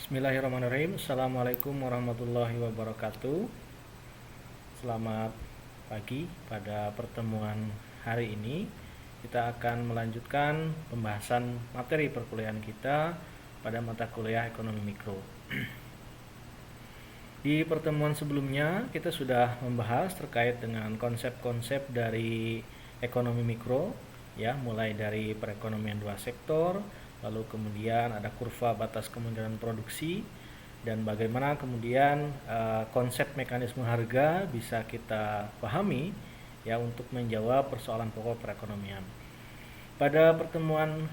Bismillahirrahmanirrahim. Assalamualaikum warahmatullahi wabarakatuh. Selamat pagi. Pada pertemuan hari ini kita akan melanjutkan pembahasan materi perkuliahan kita pada mata kuliah ekonomi mikro. Di pertemuan sebelumnya kita sudah membahas terkait dengan konsep-konsep dari ekonomi mikro, ya, mulai dari perekonomian dua sektor, lalu kemudian ada kurva batas kemungkinan produksi, dan bagaimana kemudian konsep mekanisme harga bisa kita pahami, ya, untuk menjawab persoalan pokok perekonomian. Pada pertemuan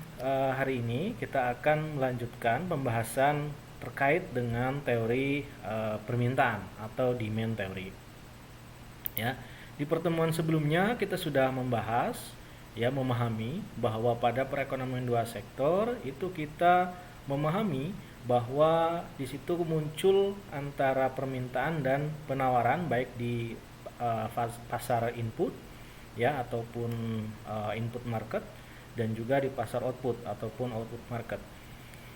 hari ini kita akan melanjutkan pembahasan terkait dengan teori permintaan atau demand theory. Ya, di pertemuan sebelumnya kita sudah membahas, ya, memahami bahwa pada perekonomian dua sektor itu kita memahami bahwa di situ muncul antara permintaan dan penawaran baik di pasar input, ya, ataupun input market, dan juga di pasar output ataupun output market.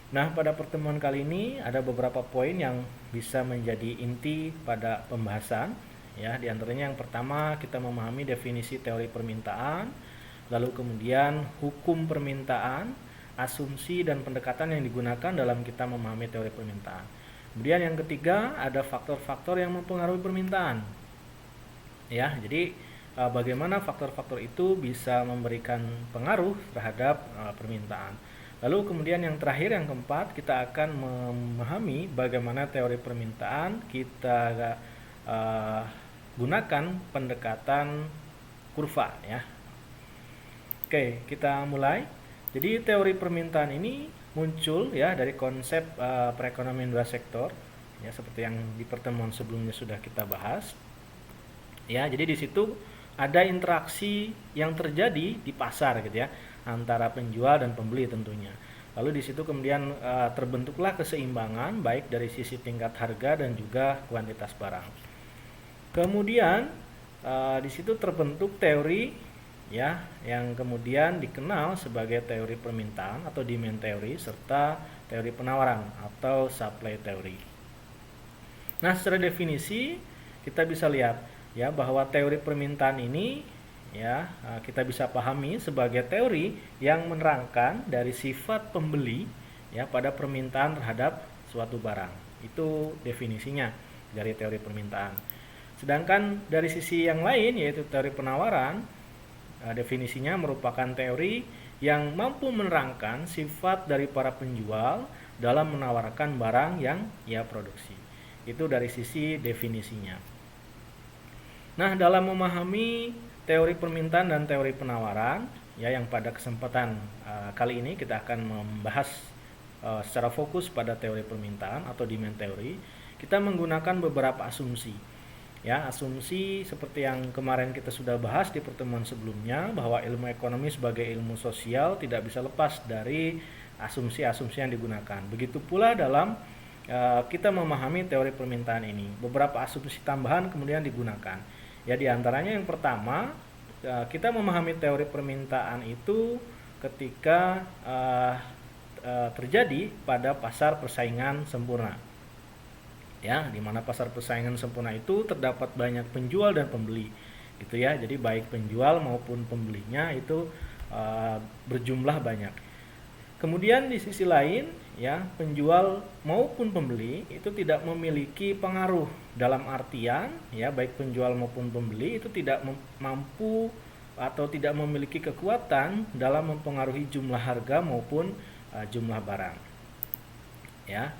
Nah, pada pertemuan kali ini ada beberapa poin yang bisa menjadi inti pada pembahasan, ya. Di antaranya yang pertama kita memahami definisi teori permintaan, lalu kemudian hukum permintaan, asumsi dan pendekatan yang digunakan dalam kita memahami teori permintaan. Kemudian yang ketiga ada faktor-faktor yang mempengaruhi permintaan. Ya, jadi bagaimana faktor-faktor itu bisa memberikan pengaruh terhadap permintaan. Lalu kemudian yang terakhir, yang keempat, kita akan memahami bagaimana teori permintaan kita gunakan pendekatan kurva, ya. Oke, kita mulai. Jadi teori permintaan ini muncul, ya, dari konsep perekonomian dua sektor, ya, seperti yang di pertemuan sebelumnya sudah kita bahas. Ya, jadi di situ ada interaksi yang terjadi di pasar, gitu ya, antara penjual dan pembeli tentunya. Lalu di situ kemudian terbentuklah keseimbangan baik dari sisi tingkat harga dan juga kuantitas barang. Kemudian di situ terbentuk teori, ya, yang kemudian dikenal sebagai teori permintaan atau demand theory serta teori penawaran atau supply theory. Nah, secara definisi kita bisa lihat, ya, bahwa teori permintaan ini, ya, kita bisa pahami sebagai teori yang menerangkan dari sifat pembeli, ya, pada permintaan terhadap suatu barang. Itu definisinya dari teori permintaan. Sedangkan dari sisi yang lain, yaitu teori penawaran, definisinya merupakan teori yang mampu menerangkan sifat dari para penjual dalam menawarkan barang yang ia produksi. Itu dari sisi definisinya. Nah, dalam memahami teori permintaan dan teori penawaran, ya, yang pada kesempatan kali ini kita akan membahas secara fokus pada teori permintaan atau demand theory, kita menggunakan beberapa asumsi. Ya, asumsi seperti yang kemarin kita sudah bahas di pertemuan sebelumnya, bahwa ilmu ekonomi sebagai ilmu sosial tidak bisa lepas dari asumsi-asumsi yang digunakan. Begitu pula dalam kita memahami teori permintaan ini, beberapa asumsi tambahan kemudian digunakan. Ya, di antaranya yang pertama, kita memahami teori permintaan itu ketika terjadi pada pasar persaingan sempurna, ya, di mana pasar persaingan sempurna itu terdapat banyak penjual dan pembeli, gitu ya. Jadi baik penjual maupun pembelinya itu berjumlah banyak. Kemudian di sisi lain, ya, penjual maupun pembeli itu tidak memiliki pengaruh, dalam artian, ya, baik penjual maupun pembeli itu tidak mampu atau tidak memiliki kekuatan dalam mempengaruhi jumlah harga maupun jumlah barang, ya.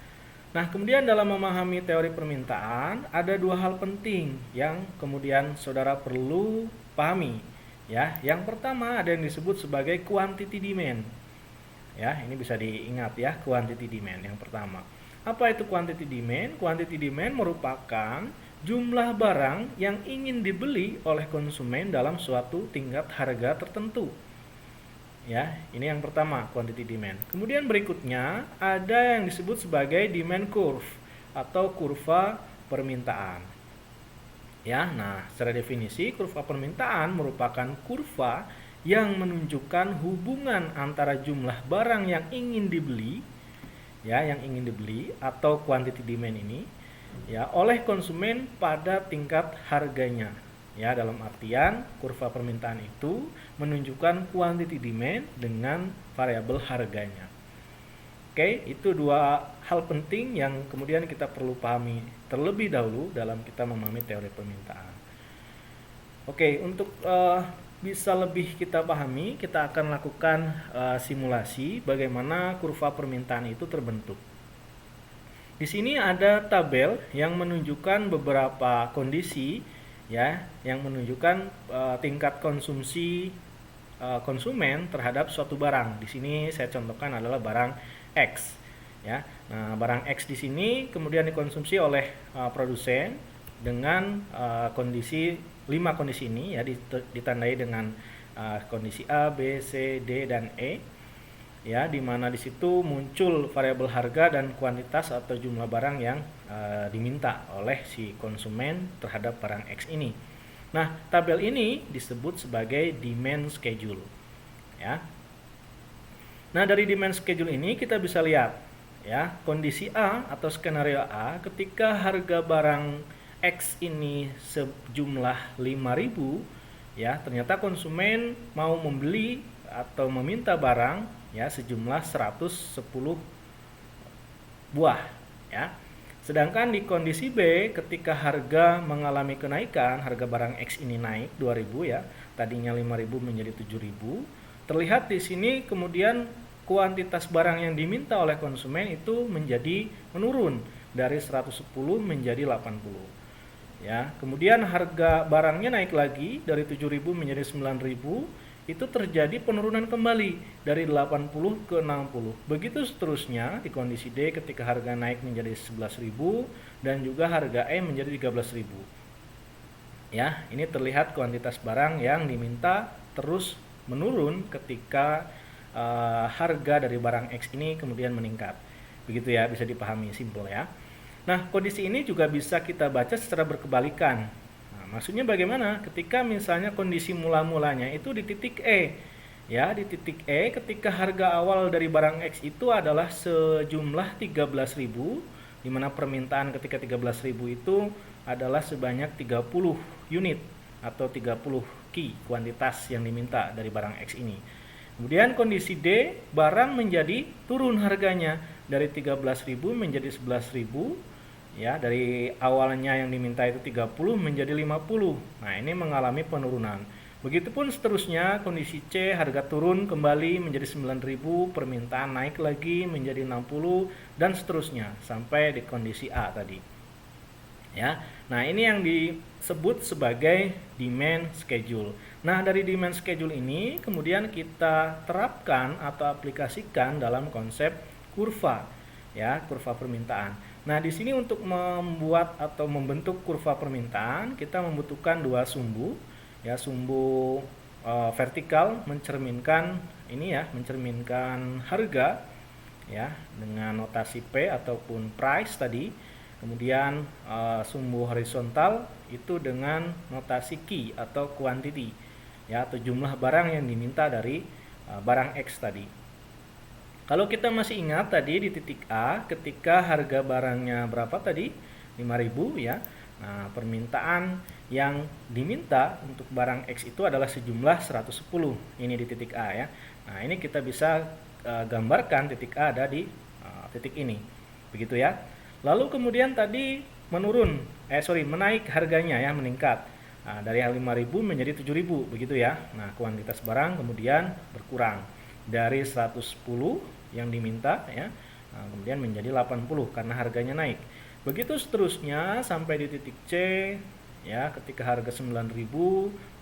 Nah, kemudian dalam memahami teori permintaan ada dua hal penting yang kemudian saudara perlu pahami, ya. Yang pertama ada yang disebut sebagai quantity demand. Ya, ini bisa diingat, ya, quantity demand yang pertama. Apa itu quantity demand? Quantity demand merupakan jumlah barang yang ingin dibeli oleh konsumen dalam suatu tingkat harga tertentu. Ya, ini yang pertama, quantity demand. Kemudian berikutnya ada yang disebut sebagai demand curve atau kurva permintaan. Ya, nah, secara definisi kurva permintaan merupakan kurva yang menunjukkan hubungan antara jumlah barang yang ingin dibeli, ya yang ingin dibeli atau quantity demand ini ya oleh konsumen pada tingkat harganya. Ya, dalam artian kurva permintaan itu menunjukkan quantity demand dengan variabel harganya. Oke, itu dua hal penting yang kemudian kita perlu pahami terlebih dahulu dalam kita memahami teori permintaan. Oke, untuk bisa lebih kita pahami, kita akan lakukan simulasi bagaimana kurva permintaan itu terbentuk. Di sini ada tabel yang menunjukkan beberapa kondisi ya, yang menunjukkan tingkat konsumsi konsumen terhadap suatu barang. Di sini saya contohkan adalah barang X ya. Nah, barang X di sini kemudian dikonsumsi oleh produsen dengan kondisi 5 kondisi ini ya, ditandai dengan kondisi A, B, C, D dan E. Ya, di mana di situ muncul variabel harga dan kuantitas atau jumlah barang yang diminta oleh si konsumen terhadap barang X ini. Nah, tabel ini disebut sebagai demand schedule. Ya. Nah, dari demand schedule ini kita bisa lihat ya, kondisi A atau skenario A ketika harga barang X ini sejumlah 5.000 ya, ternyata konsumen mau membeli atau meminta barang ya sejumlah 110 buah ya. Sedangkan di kondisi B ketika harga mengalami kenaikan, harga barang X ini naik 2.000 ya, tadinya 5.000 menjadi 7.000. Terlihat di sini kemudian kuantitas barang yang diminta oleh konsumen itu menjadi menurun dari 110 menjadi 80. Ya, kemudian harga barangnya naik lagi dari 7.000 menjadi 9.000. Itu terjadi penurunan kembali dari 80 ke 60. Begitu seterusnya di kondisi D ketika harga naik menjadi 11.000 dan juga harga E menjadi 13.000. Ya, ini terlihat kuantitas barang yang diminta terus menurun ketika harga dari barang X ini kemudian meningkat. Begitu ya, bisa dipahami, simpel ya. Nah, kondisi ini juga bisa kita baca secara berkebalikan. Maksudnya bagaimana? Ketika misalnya kondisi mula-mulanya itu di titik E. Ya, di titik E ketika harga awal dari barang X itu adalah sejumlah 13.000, di mana permintaan ketika 13.000 itu adalah sebanyak 30 unit atau 30 key kuantitas yang diminta dari barang X ini. Kemudian kondisi D, barang menjadi turun harganya dari 13.000 menjadi 11.000. Ya, dari awalnya yang diminta itu 30 menjadi 50. Nah, ini mengalami penurunan. Begitupun seterusnya, kondisi C, harga turun kembali menjadi 9.000, permintaan naik lagi menjadi 60 dan seterusnya sampai di kondisi A tadi. Ya. Nah, ini yang disebut sebagai demand schedule. Nah, dari demand schedule ini kemudian kita terapkan atau aplikasikan dalam konsep kurva, ya, kurva permintaan. Nah, di sini untuk membuat atau membentuk kurva permintaan, kita membutuhkan dua sumbu, ya, sumbu vertikal mencerminkan ini ya, mencerminkan harga, ya, dengan notasi P ataupun price tadi. Kemudian sumbu horizontal itu dengan notasi Q atau quantity, ya, atau jumlah barang yang diminta dari barang X tadi. Kalau kita masih ingat tadi di titik A ketika harga barangnya berapa tadi? 5.000 ya. Nah, permintaan yang diminta untuk barang X itu adalah sejumlah 110. Ini di titik A ya. Nah, ini kita bisa gambarkan titik A ada di titik ini. Begitu ya. Lalu kemudian tadi menaik harganya ya, meningkat. Nah, dari 5.000 menjadi 7.000 begitu ya. Nah, kuantitas barang kemudian berkurang dari 110 yang diminta ya, nah, kemudian menjadi 80 karena harganya naik. Begitu seterusnya sampai di titik C ya, ketika harga 9.000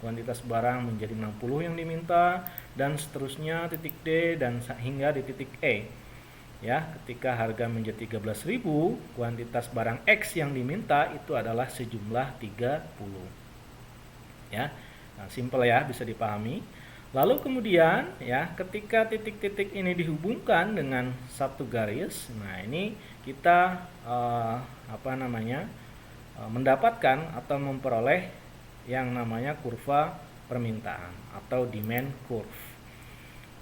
kuantitas barang menjadi 60 yang diminta dan seterusnya titik D dan hingga di titik E. Ya, ketika harga menjadi 13.000 kuantitas barang X yang diminta itu adalah sejumlah 30. Ya. Nah, simple ya, bisa dipahami. Lalu kemudian ya, ketika titik-titik ini dihubungkan dengan satu garis, nah ini kita mendapatkan atau memperoleh yang namanya kurva permintaan atau demand curve.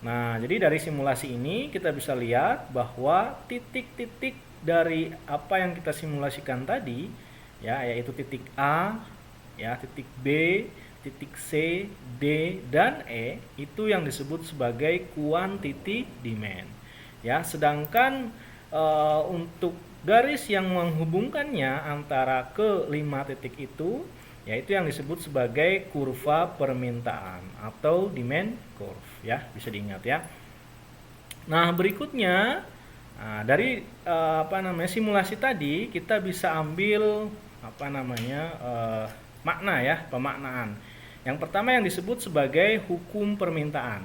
Nah, jadi dari simulasi ini kita bisa lihat bahwa titik-titik dari apa yang kita simulasikan tadi, ya, yaitu titik A, ya, titik B, titik C, D, dan E, itu yang disebut sebagai quantity demand. Ya, sedangkan untuk garis yang menghubungkannya antara ke 5 titik itu, yaitu yang disebut sebagai kurva permintaan atau demand curve, ya, bisa diingat ya. Nah, berikutnya, dari simulasi tadi kita bisa ambil makna, ya, pemaknaan. Yang pertama yang disebut sebagai hukum permintaan.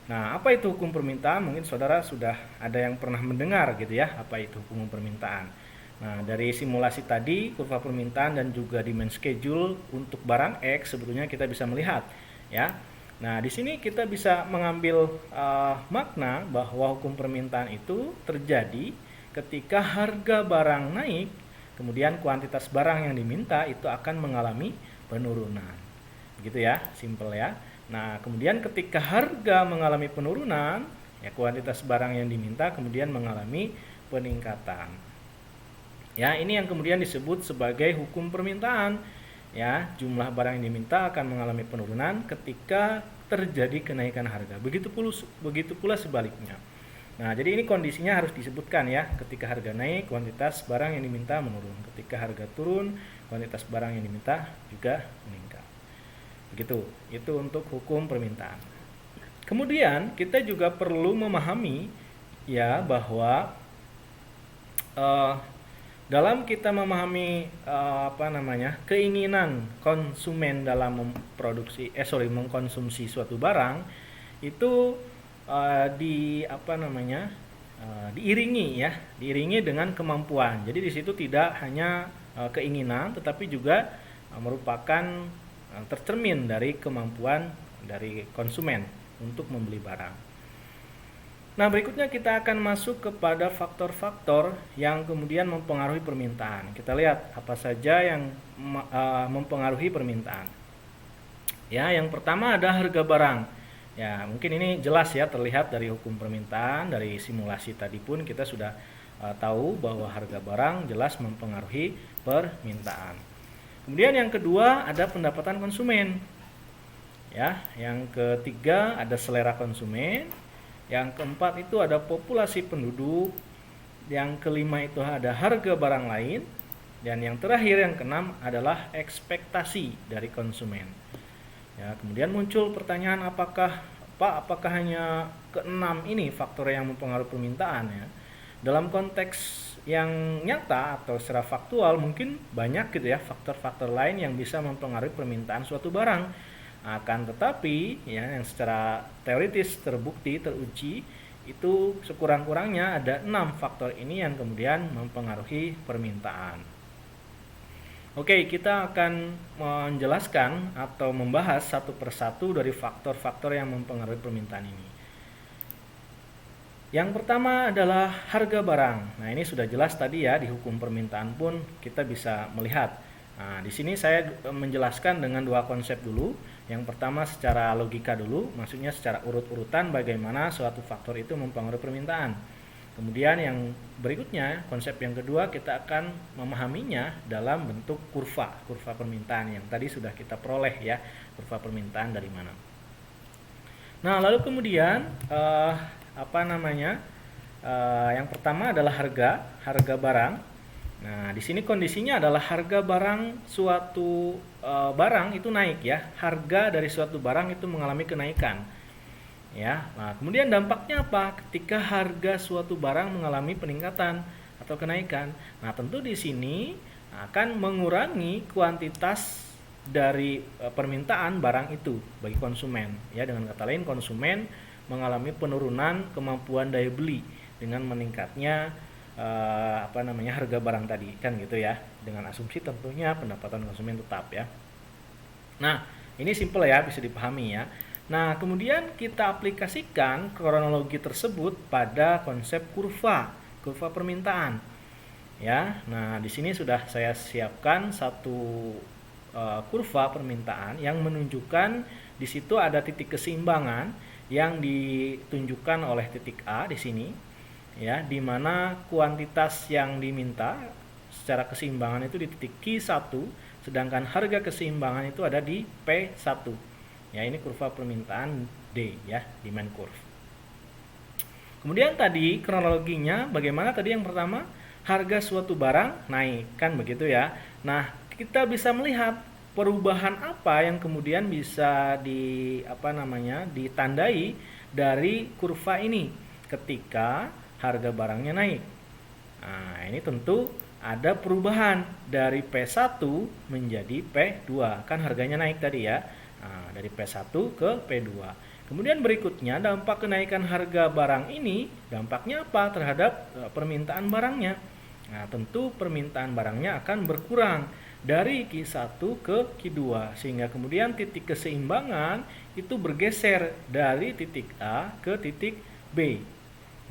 Nah, apa itu hukum permintaan? Mungkin saudara sudah ada yang pernah mendengar gitu ya, apa itu hukum permintaan. Nah, dari simulasi tadi, kurva permintaan dan juga demand schedule untuk barang X sebetulnya kita bisa melihat, ya. Nah, di sini kita bisa mengambil makna bahwa hukum permintaan itu terjadi ketika harga barang naik, kemudian kuantitas barang yang diminta itu akan mengalami penurunan. Begitu ya, simple ya. Nah, kemudian ketika harga mengalami penurunan, ya, kuantitas barang yang diminta kemudian mengalami peningkatan. Ya, ini yang kemudian disebut sebagai hukum permintaan. Ya, jumlah barang yang diminta akan mengalami penurunan ketika terjadi kenaikan harga. Begitu pula sebaliknya. Nah, jadi ini kondisinya harus disebutkan ya. Ketika harga naik, kuantitas barang yang diminta menurun. Ketika harga turun, kuantitas barang yang diminta juga meningkat. Begitu. Itu untuk hukum permintaan. Kemudian kita juga perlu memahami ya bahwa dalam kita memahami keinginan konsumen dalam mengkonsumsi suatu barang itu diiringi dengan kemampuan. Jadi di situ tidak hanya keinginan tetapi juga merupakan tercermin dari kemampuan dari konsumen untuk membeli barang. Nah, berikutnya kita akan masuk kepada faktor-faktor yang kemudian mempengaruhi permintaan. Kita lihat apa saja yang mempengaruhi permintaan. Ya, yang pertama ada harga barang. Ya, mungkin ini jelas ya, terlihat dari hukum permintaan, dari simulasi tadi pun kita sudah tahu bahwa harga barang jelas mempengaruhi permintaan. Kemudian yang kedua ada pendapatan konsumen. Ya, yang ketiga ada selera konsumen. Yang keempat itu ada populasi penduduk. Yang kelima itu ada harga barang lain. Dan yang terakhir yang keenam adalah ekspektasi dari konsumen. Ya, kemudian muncul pertanyaan apakah hanya keenam ini faktor yang mempengaruhi permintaan ya. Dalam konteks yang nyata atau secara faktual mungkin banyak gitu ya faktor-faktor lain yang bisa mempengaruhi permintaan suatu barang. Akan tetapi ya, yang secara teoritis teruji itu sekurang-kurangnya ada 6 faktor ini yang kemudian mempengaruhi permintaan. Oke, kita akan menjelaskan atau membahas satu persatu dari faktor-faktor yang mempengaruhi permintaan ini. Yang pertama adalah harga barang. Nah, ini sudah jelas tadi ya, di hukum permintaan pun kita bisa melihat. Nah, di sini saya menjelaskan dengan dua konsep dulu. Yang pertama secara logika dulu, maksudnya secara urut-urutan bagaimana suatu faktor itu mempengaruhi permintaan. Kemudian yang berikutnya, konsep yang kedua kita akan memahaminya dalam bentuk kurva permintaan yang tadi sudah kita peroleh ya, kurva permintaan dari mana. Nah, lalu kemudian yang pertama adalah harga barang. Nah, di sini kondisinya adalah harga barang suatu barang itu naik ya. Harga dari suatu barang itu mengalami kenaikan. Ya. Nah, kemudian dampaknya apa? Ketika harga suatu barang mengalami peningkatan atau kenaikan. Nah, tentu di sini akan mengurangi kuantitas dari permintaan barang itu bagi konsumen. Ya, dengan kata lain konsumen mengalami penurunan kemampuan daya beli dengan meningkatnya harga barang tadi kan gitu ya, dengan asumsi tentunya pendapatan konsumen tetap ya. Nah, ini simple ya, bisa dipahami ya. Nah, kemudian kita aplikasikan kronologi tersebut pada konsep kurva permintaan ya. Nah, di sini sudah saya siapkan satu kurva permintaan yang menunjukkan di situ ada titik keseimbangan yang ditunjukkan oleh titik A di sini, ya, di mana kuantitas yang diminta secara keseimbangan itu di titik Q1, sedangkan harga keseimbangan itu ada di P1. Ya, ini kurva permintaan D, ya, demand curve. Kemudian tadi kronologinya bagaimana tadi yang pertama? Harga suatu barang naik, kan begitu ya. Nah, kita bisa melihat perubahan apa yang kemudian bisa ditandai dari kurva ini ketika harga barangnya naik. Nah, ini tentu ada perubahan dari P1 menjadi P2. Kan harganya naik tadi ya. Nah, dari P1 ke P2. Kemudian berikutnya dampak kenaikan harga barang ini, dampaknya apa terhadap permintaan barangnya? Nah, tentu permintaan barangnya akan berkurang dari Q1 ke Q2, sehingga kemudian titik keseimbangan itu bergeser dari titik A ke titik B.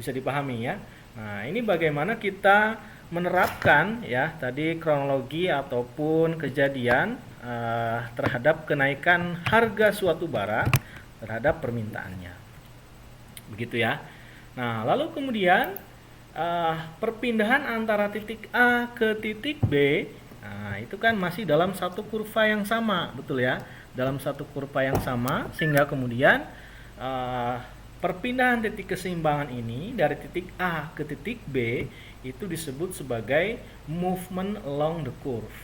Bisa dipahami ya. Nah, ini bagaimana kita menerapkan ya tadi kronologi ataupun kejadian terhadap kenaikan harga suatu barang terhadap permintaannya. Begitu ya. Nah, lalu kemudian perpindahan antara titik A ke titik B, nah itu kan masih dalam satu kurva yang sama, betul ya, dalam satu kurva yang sama, sehingga kemudian perpindahan titik keseimbangan ini dari titik A ke titik B itu disebut sebagai movement along the curve.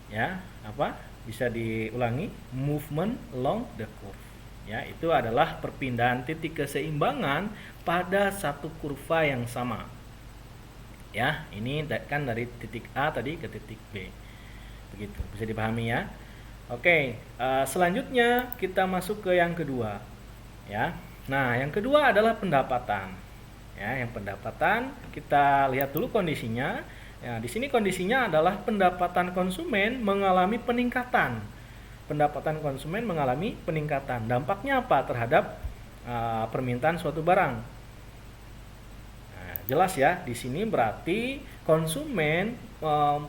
Ya, apa? Bisa diulangi, movement along the curve. Ya, itu adalah perpindahan titik keseimbangan pada satu kurva yang sama. Ya, ini kan dari titik A tadi ke titik B. Begitu, bisa dipahami ya. Oke, selanjutnya kita masuk ke yang kedua. Ya. Nah, yang kedua adalah pendapatan. Ya, yang pendapatan kita lihat dulu kondisinya. Ya, di sini kondisinya adalah pendapatan konsumen mengalami peningkatan. Pendapatan konsumen mengalami peningkatan. Dampaknya apa terhadap permintaan suatu barang? Nah, jelas ya, di sini berarti konsumen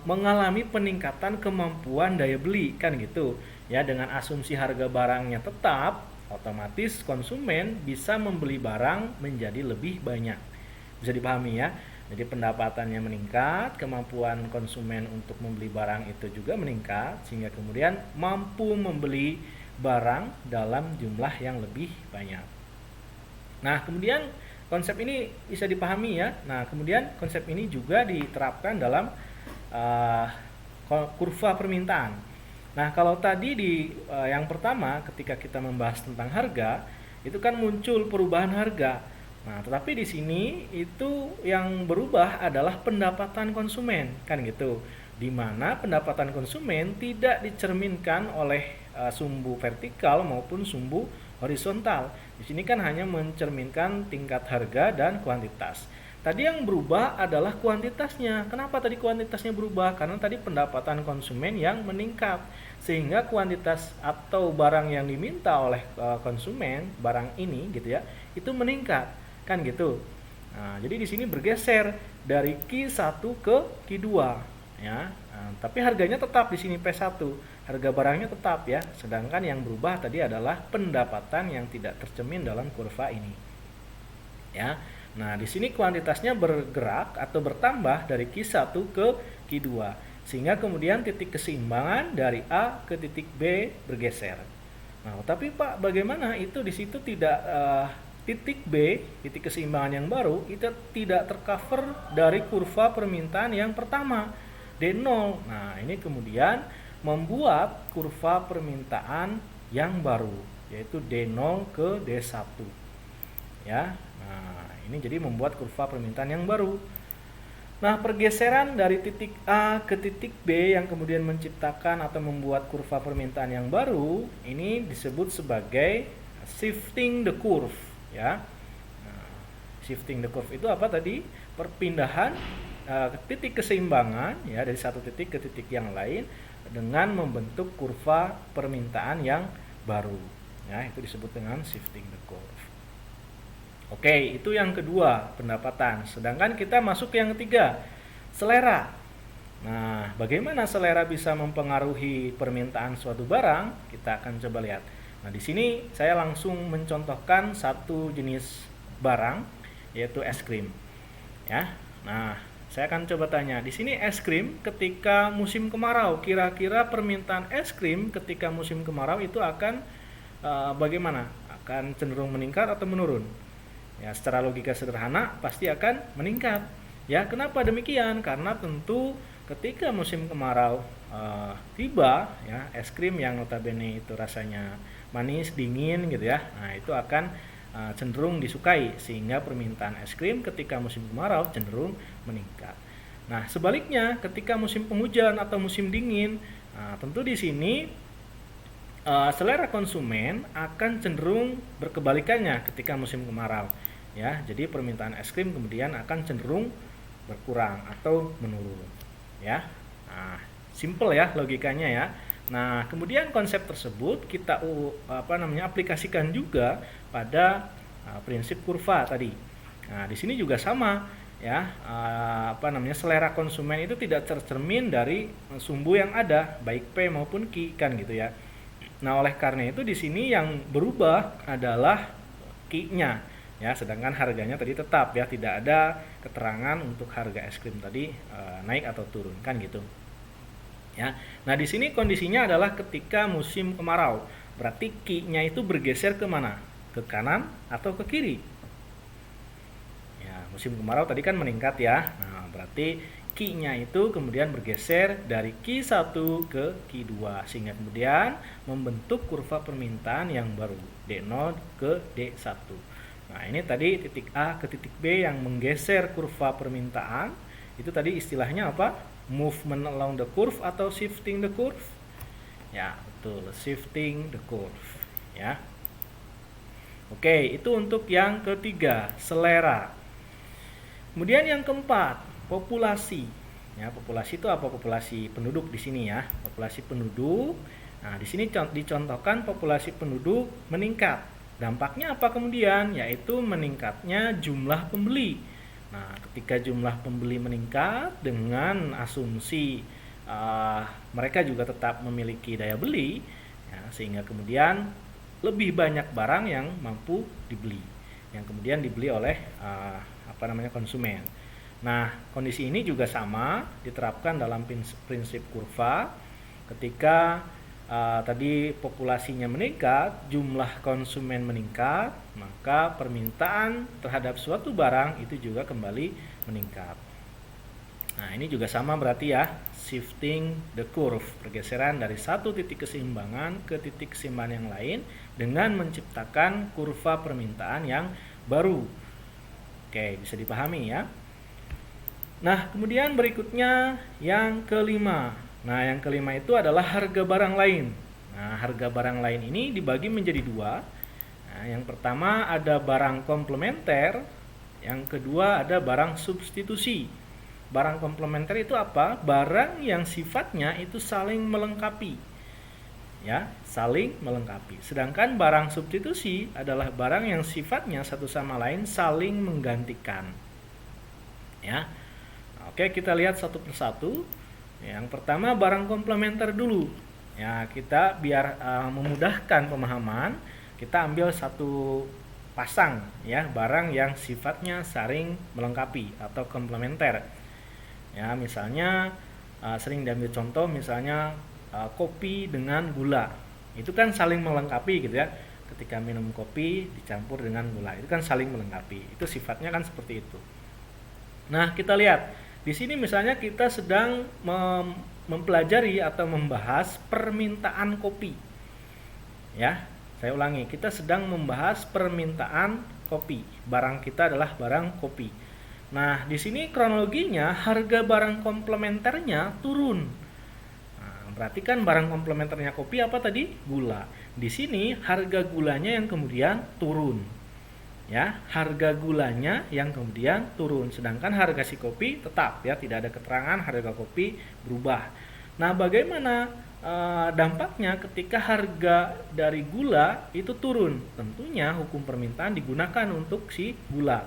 mengalami peningkatan kemampuan daya beli, kan gitu. Ya, dengan asumsi harga barangnya tetap, otomatis konsumen bisa membeli barang menjadi lebih banyak. Bisa dipahami ya. Jadi pendapatannya meningkat, kemampuan konsumen untuk membeli barang itu juga meningkat, sehingga kemudian mampu membeli barang dalam jumlah yang lebih banyak. Nah, kemudian konsep ini bisa dipahami ya. Nah, kemudian konsep ini juga diterapkan dalam kurva permintaan. Nah, kalau tadi di yang pertama ketika kita membahas tentang harga, itu kan muncul perubahan harga. Nah, tetapi di sini itu yang berubah adalah pendapatan konsumen, kan gitu. Di mana pendapatan konsumen tidak dicerminkan oleh sumbu vertikal maupun sumbu horizontal. Di sini kan hanya mencerminkan tingkat harga dan kuantitas. Tadi yang berubah adalah kuantitasnya. Kenapa tadi kuantitasnya berubah? Karena tadi pendapatan konsumen yang meningkat, sehingga kuantitas atau barang yang diminta oleh konsumen, barang ini gitu ya, itu meningkat. Kan gitu. Nah, jadi di sini bergeser dari Q1 ke Q2 ya. Nah, tapi harganya tetap di sini P1. Harga barangnya tetap ya. Sedangkan yang berubah tadi adalah pendapatan yang tidak tercermin dalam kurva ini. Ya. Nah, di sini kuantitasnya bergerak atau bertambah dari Q1 ke Q2. Sehingga kemudian titik keseimbangan dari A ke titik B bergeser. Nah, tapi Pak, bagaimana itu di situ tidak titik B, titik keseimbangan yang baru, itu tidak tercover dari kurva permintaan yang pertama, D0. Nah, ini kemudian membuat kurva permintaan yang baru, yaitu D0 ke D1. Ya, nah ini jadi membuat kurva permintaan yang baru. Nah, pergeseran dari titik A ke titik B yang kemudian menciptakan atau membuat kurva permintaan yang baru, ini disebut sebagai shifting the curve. Ya, nah, shifting the curve itu apa tadi? Perpindahan titik keseimbangan ya dari satu titik ke titik yang lain dengan membentuk kurva permintaan yang baru. Ya, itu disebut dengan shifting the curve. Oke, itu yang kedua, pendapatan. Sedangkan kita masuk ke yang ketiga, selera. Nah, bagaimana selera bisa mempengaruhi permintaan suatu barang? Kita akan coba lihat. Nah, di sini saya langsung mencontohkan satu jenis barang, yaitu es krim. Ya. Nah, saya akan coba tanya, di sini es krim ketika musim kemarau, kira-kira permintaan es krim ketika musim kemarau itu akan bagaimana? Akan cenderung meningkat atau menurun? Ya, secara logika sederhana pasti akan meningkat. Ya, kenapa demikian? Karena tentu ketika musim kemarau tiba, ya, es krim yang notabene itu rasanya manis, dingin gitu ya. Nah, itu akan cenderung disukai sehingga permintaan es krim ketika musim kemarau cenderung meningkat. Nah, sebaliknya ketika musim penghujan atau musim dingin, tentu di sini selera konsumen akan cenderung berkebalikannya ketika musim kemarau. Ya, jadi permintaan es krim kemudian akan cenderung berkurang atau menurun. Ya, nah, simple ya logikanya ya. Nah, kemudian konsep tersebut kita aplikasikan juga pada prinsip kurva tadi. Nah, di sini juga sama ya, selera konsumen itu tidak tercermin dari sumbu yang ada, baik P maupun Q kan gitu ya. Nah, oleh karena itu di sini yang berubah adalah Q-nya ya, sedangkan harganya tadi tetap ya, tidak ada keterangan untuk harga es krim tadi naik atau turun kan gitu. Ya. Nah, di sini kondisinya adalah ketika musim kemarau. Berarti Q-nya itu bergeser ke mana? Ke kanan atau ke kiri? Ya, musim kemarau tadi kan meningkat ya. Nah, berarti Q-nya itu kemudian bergeser dari Q1 ke Q2 sehingga kemudian membentuk kurva permintaan yang baru, D0 ke D1. Nah, ini tadi titik A ke titik B yang menggeser kurva permintaan. Itu tadi istilahnya apa? Movement along the curve atau shifting the curve. Ya, betul, shifting the curve ya. Oke, itu untuk yang ketiga, selera. Kemudian yang keempat, populasi. Ya, populasi itu apa? Populasi penduduk di sini ya. Populasi penduduk. Nah, di sini dicontohkan populasi penduduk meningkat. Dampaknya apa kemudian? Yaitu meningkatnya jumlah pembeli. Nah, ketika jumlah pembeli meningkat dengan asumsi mereka juga tetap memiliki daya beli, ya, sehingga kemudian lebih banyak barang yang mampu dibeli, yang kemudian dibeli oleh konsumen. Nah, kondisi ini juga sama diterapkan dalam prinsip kurva. Ketika tadi populasinya meningkat, jumlah konsumen meningkat, maka permintaan terhadap suatu barang itu juga kembali meningkat. Nah, ini juga sama berarti ya, shifting the curve, pergeseran dari satu titik keseimbangan ke titik keseimbangan yang lain dengan menciptakan kurva permintaan yang baru. Oke, bisa dipahami ya. Nah, kemudian berikutnya yang kelima. Nah, yang kelima itu adalah harga barang lain. Nah, harga barang lain ini dibagi menjadi dua. Nah, yang pertama ada barang komplementer, yang kedua ada barang substitusi. Barang komplementer itu apa? Barang yang sifatnya itu saling melengkapi. Ya, saling melengkapi. Sedangkan barang substitusi adalah barang yang sifatnya satu sama lain saling menggantikan. Ya. Oke, kita lihat satu persatu. Yang pertama barang komplementer dulu. Ya, kita biar memudahkan pemahaman, kita ambil satu pasang ya, barang yang sifatnya saling melengkapi atau komplementer. Ya, misalnya sering diambil contoh misalnya kopi dengan gula. Itu kan saling melengkapi gitu ya. Ketika minum kopi dicampur dengan gula, itu kan saling melengkapi. Itu sifatnya kan seperti itu. Nah, kita lihat di sini misalnya kita sedang mempelajari atau membahas permintaan kopi. Ya, saya ulangi, kita sedang membahas permintaan kopi. Barang kita adalah barang kopi. Nah, di sini kronologinya harga barang komplementernya turun. Nah, berarti kan barang komplementernya kopi apa tadi? Gula. Di sini harga gulanya yang kemudian turun. Ya, harga gulanya yang kemudian turun, sedangkan harga si kopi tetap ya, tidak ada keterangan harga kopi berubah. Nah, bagaimana dampaknya ketika harga dari gula itu turun? Tentunya hukum permintaan digunakan untuk si gula.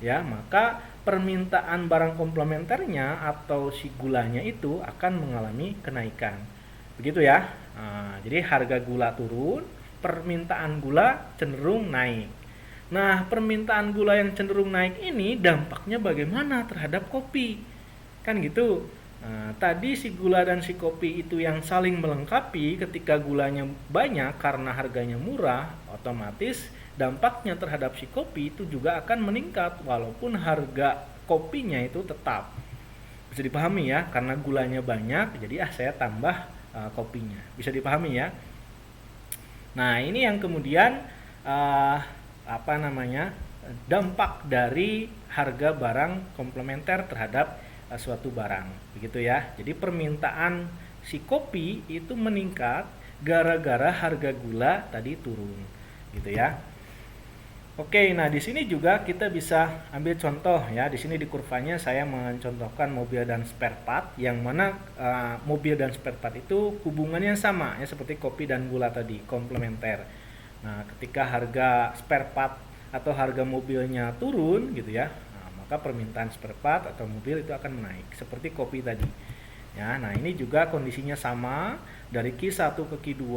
Ya, maka permintaan barang komplementernya atau si gulanya itu akan mengalami kenaikan. Begitu ya. Nah, jadi harga gula turun, permintaan gula cenderung naik. Nah, permintaan gula yang cenderung naik ini dampaknya bagaimana terhadap kopi? Kan gitu. Nah, tadi si gula dan si kopi itu yang saling melengkapi. Ketika gulanya banyak karena harganya murah, otomatis dampaknya terhadap si kopi itu juga akan meningkat walaupun harga kopinya itu tetap. Bisa dipahami ya, karena gulanya banyak jadi saya tambah kopinya. Bisa dipahami ya. Nah, ini yang kemudian dampak dari harga barang komplementer terhadap suatu barang, begitu ya. Jadi permintaan si kopi itu meningkat gara-gara harga gula tadi turun, gitu ya. Oke, nah di sini juga kita bisa ambil contoh ya. Di sini di kurvanya saya mencontohkan mobil dan spare part, yang mana mobil dan spare part itu hubungannya sama ya, seperti kopi dan gula tadi, komplementer. Nah, ketika harga spare part atau harga mobilnya turun gitu ya, maka permintaan spare part atau mobil itu akan menaik seperti kopi tadi. Ya, nah ini juga kondisinya sama dari Q1 ke Q2.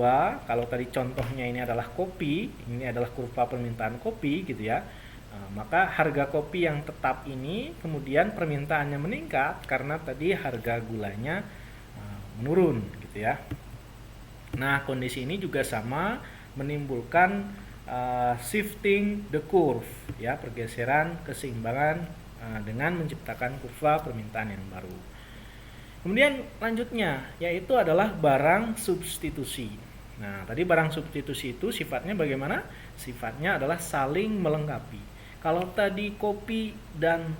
Kalau tadi contohnya ini adalah kopi, ini adalah kurva permintaan kopi gitu ya. Maka harga kopi yang tetap ini kemudian permintaannya meningkat karena tadi harga gulanya menurun gitu ya. Nah, kondisi ini juga sama menimbulkan shifting the curve ya, pergeseran keseimbangan dengan menciptakan kurva permintaan yang baru. Kemudian lanjutnya yaitu adalah barang substitusi. Nah, tadi barang substitusi itu sifatnya bagaimana? Sifatnya adalah saling melengkapi. Kalau tadi kopi dan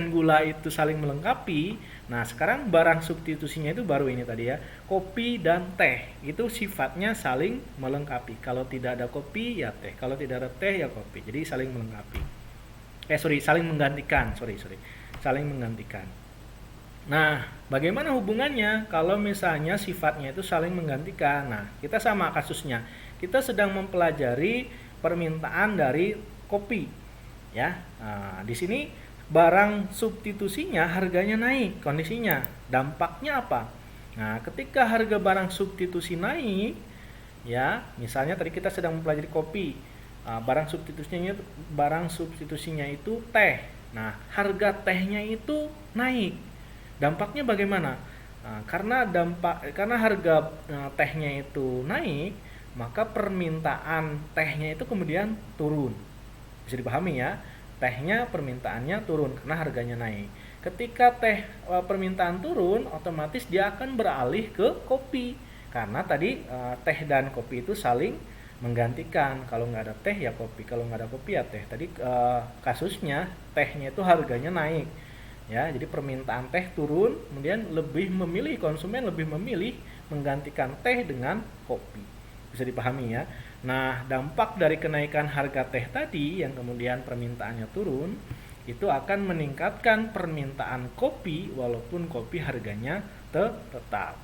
gula itu saling melengkapi. Nah, sekarang barang substitusinya itu baru ini tadi ya. Kopi dan teh itu sifatnya saling melengkapi. Kalau tidak ada kopi ya teh, kalau tidak ada teh ya kopi. Jadi saling melengkapi. Saling menggantikan. Saling menggantikan. Nah, bagaimana hubungannya kalau misalnya sifatnya itu saling menggantikan? Nah, kita sama kasusnya. Kita sedang mempelajari permintaan dari kopi, ya. Nah, di sini barang substitusinya harganya naik, kondisinya. Dampaknya apa? Nah, ketika harga barang substitusi naik, ya, misalnya tadi kita sedang mempelajari kopi. Barang substitusinya itu teh. Nah, harga tehnya itu naik. Dampaknya bagaimana? Karena harga tehnya itu naik, maka permintaan tehnya itu kemudian turun. Bisa dipahami ya? Tehnya permintaannya turun karena harganya naik. Ketika permintaan turun, otomatis dia akan beralih ke kopi. Karena tadi teh dan kopi itu saling menggantikan. Kalau nggak ada teh ya kopi, kalau nggak ada kopi ya teh. Tadi kasusnya tehnya itu harganya naik. Ya, jadi permintaan teh turun, kemudian konsumen lebih memilih menggantikan teh dengan kopi. Bisa dipahami ya. Nah, dampak dari kenaikan harga teh tadi yang kemudian permintaannya turun, itu akan meningkatkan permintaan kopi walaupun kopi harganya tetap.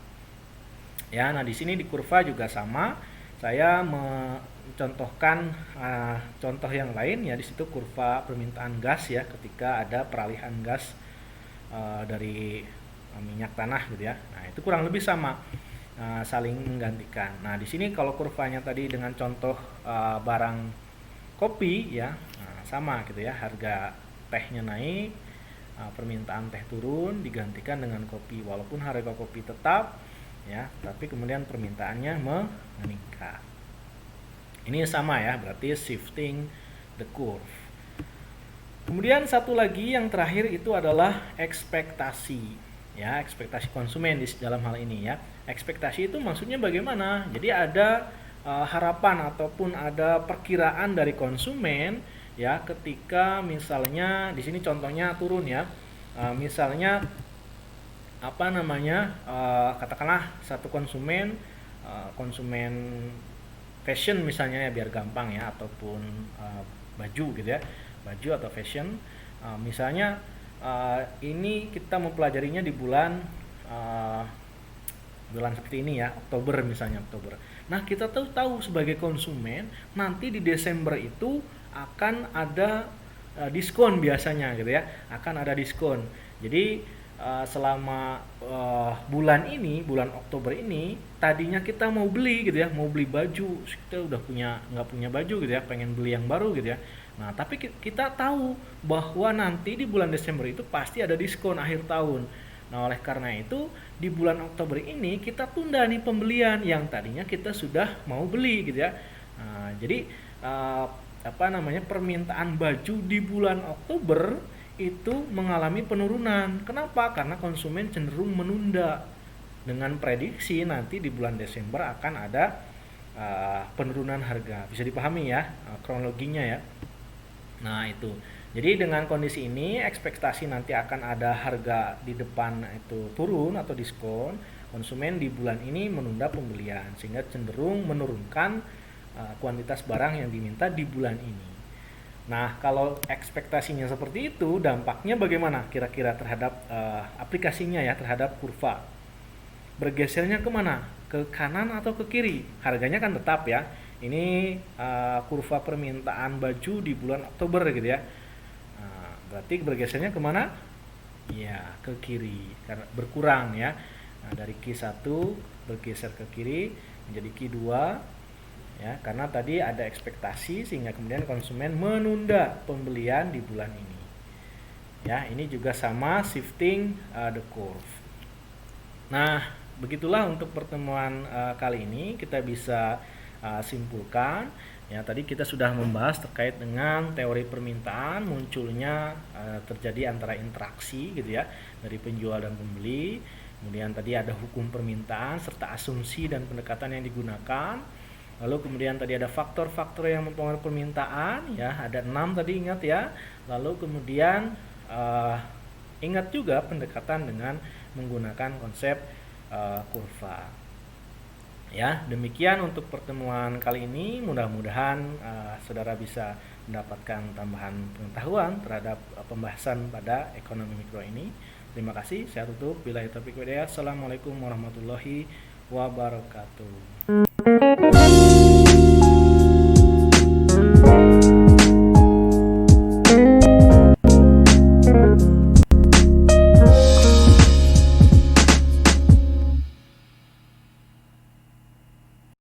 Ya, nah di sini di kurva juga sama. Saya mencontohkan contoh yang lain ya, di situ kurva permintaan gas ya, ketika ada peralihan gas dari minyak tanah gitu ya. Nah, itu kurang lebih sama, saling menggantikan. Nah, di sini kalau kurvanya tadi dengan contoh barang kopi ya, sama gitu ya, harga tehnya naik, permintaan teh turun digantikan dengan kopi walaupun harga kopi tetap ya, tapi kemudian permintaannya meningkat. Ini sama ya, berarti shifting the curve. Kemudian satu lagi yang terakhir itu adalah ekspektasi. Ya, ekspektasi konsumen di dalam hal ini ya. Ekspektasi itu maksudnya bagaimana? Jadi ada harapan ataupun ada perkiraan dari konsumen ya, ketika misalnya di sini contohnya turun ya. Misalnya katakanlah satu konsumen fashion misalnya ya, biar gampang ya, ataupun baju gitu ya. Baju atau fashion, misalnya ini kita mempelajarinya di bulan seperti ini ya, Oktober misalnya, Oktober. Nah, kita tahu sebagai konsumen nanti di Desember itu akan ada diskon biasanya gitu ya, akan ada diskon. Jadi selama bulan ini, bulan Oktober ini, tadinya kita mau beli gitu ya, mau beli baju, kita udah nggak punya baju gitu ya, pengen beli yang baru gitu ya. Nah, tapi kita tahu bahwa nanti di bulan Desember itu pasti ada diskon akhir tahun. Nah, oleh karena itu di bulan Oktober ini kita tunda nih pembelian yang tadinya kita sudah mau beli gitu ya. Nah, jadi uh, permintaan baju di bulan Oktober itu mengalami penurunan. Kenapa? Karena konsumen cenderung menunda dengan prediksi nanti di bulan Desember akan ada penurunan harga. Bisa dipahami ya kronologinya ya. Nah, itu. Jadi dengan kondisi ini ekspektasi nanti akan ada harga di depan itu turun atau diskon, konsumen di bulan ini menunda pembelian sehingga cenderung menurunkan kuantitas barang yang diminta di bulan ini. Nah, kalau ekspektasinya seperti itu, dampaknya bagaimana kira-kira terhadap aplikasinya ya, terhadap kurva? Bergesernya kemana? Ke kanan atau ke kiri? Harganya kan tetap ya. Ini kurva permintaan baju di bulan Oktober gitu ya. Berarti bergesernya kemana? Ya, ke kiri, karena berkurang ya. Nah, dari Q1 bergeser ke kiri menjadi Q2 ya, karena tadi ada ekspektasi sehingga kemudian konsumen menunda pembelian di bulan ini. Ya, ini juga sama shifting the curve. Nah, begitulah untuk pertemuan kali ini kita bisa simpulkan ya, tadi kita sudah membahas terkait dengan teori permintaan munculnya terjadi antara interaksi gitu ya dari penjual dan pembeli. Kemudian tadi ada hukum permintaan serta asumsi dan pendekatan yang digunakan. Lalu kemudian tadi ada faktor-faktor yang mempengaruhi permintaan ya, ada 6 tadi, ingat ya. Lalu kemudian ingat juga pendekatan dengan menggunakan konsep kurva. Ya, demikian untuk pertemuan kali ini. Mudah-mudahan saudara bisa mendapatkan tambahan pengetahuan terhadap pembahasan pada ekonomi mikro ini. Terima kasih. Saya tutup. Billahi taufiq wal hidayah. Assalamualaikum warahmatullahi wabarakatuh.